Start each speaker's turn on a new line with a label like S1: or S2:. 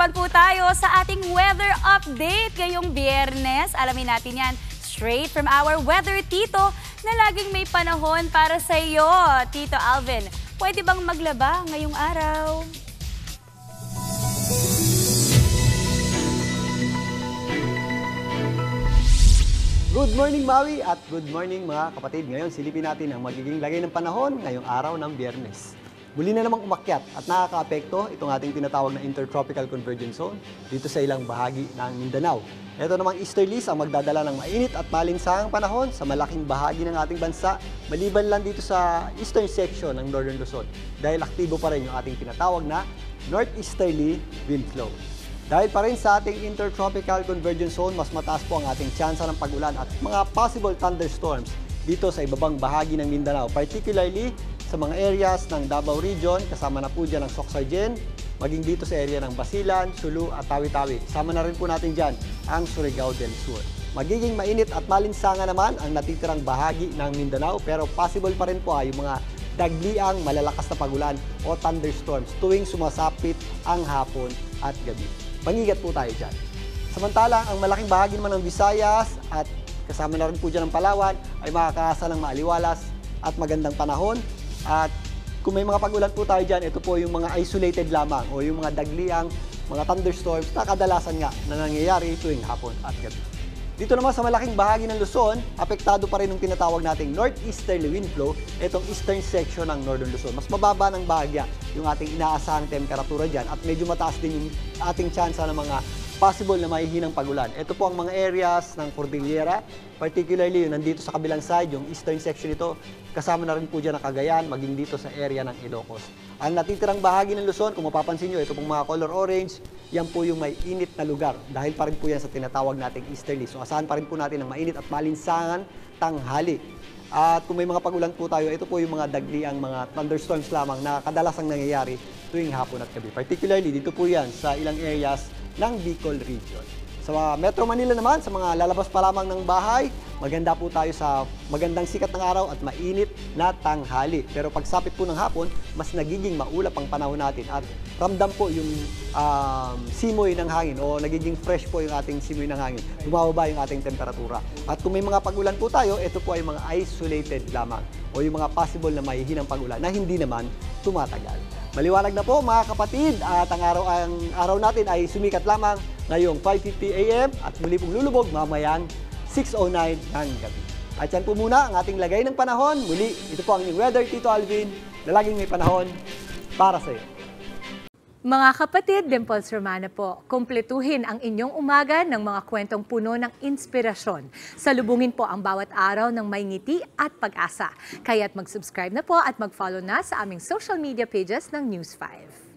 S1: naman po tayo sa ating weather update ngayong Biyernes. Alamin natin yan straight from our weather tito na laging may panahon para sa iyo. Tito Alvin, pwede bang maglaba ngayong araw?
S2: Good morning, Maui, at good morning mga kapatid. Ngayon, silipin natin ang magiging lagay ng panahon ngayong araw ng Biyernes. Muli na namang umakyat at nakakaapekto itong ating tinatawag na Intertropical Convergence Zone dito sa ilang bahagi ng Mindanao. Ito namang easterlies ang magdadala ng mainit at malinsangang panahon sa malaking bahagi ng ating bansa, maliban lang dito sa eastern section ng Northern Luzon dahil aktibo pa rin yung ating tinatawag na northeasterly wind flow. Dahil pa rin sa ating Intertropical Convergence Zone, mas mataas po ang ating tsansa ng pagulan at mga possible thunderstorms dito sa ibabang bahagi ng Mindanao, particularly sa mga areas ng Davao Region, kasama na po dyan ang Soxargen, maging dito sa area ng Basilan, Sulu at Tawi-Tawi. Kasama na rin po natin dyan ang Surigao del Sur. Magiging mainit at malinsangan naman ang natitirang bahagi ng Mindanao, pero possible pa rin po yung mga dagliang malalakas na pagulan o thunderstorms tuwing sumasapit ang hapon at gabi. Mangigat po tayo dyan. Samantalang, ang malaking bahagi naman ng Visayas at kasama na rin po dyan ng Palawan ay makakaasa ng maaliwalas at magandang panahon. At kung may mga pagulan po tayo dyan, ito po yung mga isolated lamang o yung mga dagliang, mga thunderstorms na kadalasan nga na nangyayari tuwing hapon at gabi. Dito naman sa malaking bahagi ng Luzon, apektado pa rin ng tinatawag nating northeasterly wind flow, itong eastern section ng Northern Luzon. Mas mababa ng bahagya yung ating inaasahang temperatura dyan at medyo mataas din yung ating tsansa ng mga possible na mahihinang pagulan. Ito po ang mga areas ng Cordillera, particularly yung nandito sa kabilang side, yung eastern section ito, kasama na rin po dyan ang Cagayan, maging dito sa area ng Ilocos. Ang natitirang bahagi ng Luzon, kung mapapansin nyo, ito pong mga color orange, yan po yung may init na lugar. Dahil pa rin po yan sa tinatawag nating easterly. So asahan pa rin po natin ang mainit at malinsangan tanghali. At kung may mga pagulan po tayo, ito po yung mga dagliang mga thunderstorms lamang na kadalasang nangyayari tuwing hapon at gabi. Particularly, dito po yan sa ilang areas ng Bicol Region. Sa Metro Manila naman, sa mga lalabas pa lamang ng bahay, maganda po tayo sa magandang sikat ng araw at mainit na tanghali. Pero pagsapit po ng hapon, mas nagiging maulap ang panahon natin at ramdam po yung simoy ng hangin o nagiging fresh po yung ating simoy ng hangin. Bumababa yung ating temperatura. At kung may mga pagulan po tayo, ito po ay mga isolated lamang o yung mga possible na mahihinang pagulan na hindi naman tumatagal. Maliwanag na po mga kapatid at ang araw natin ay sumikat lamang ngayong 5:50 AM at muli pong lulubog mamayang 6:09 ng gabi. At yan po muna ang ating lagay ng panahon. Muli, ito po ang inyong weather, Tito Alvin, na laging may panahon para sa iyo.
S3: Mga kapatid, Dimples Romana po, kumpletuhin ang inyong umaga ng mga kwentong puno ng inspirasyon. Salubungin po ang bawat araw ng may ngiti at pag-asa. Kaya't mag-subscribe na po at mag-follow na sa aming social media pages ng News 5.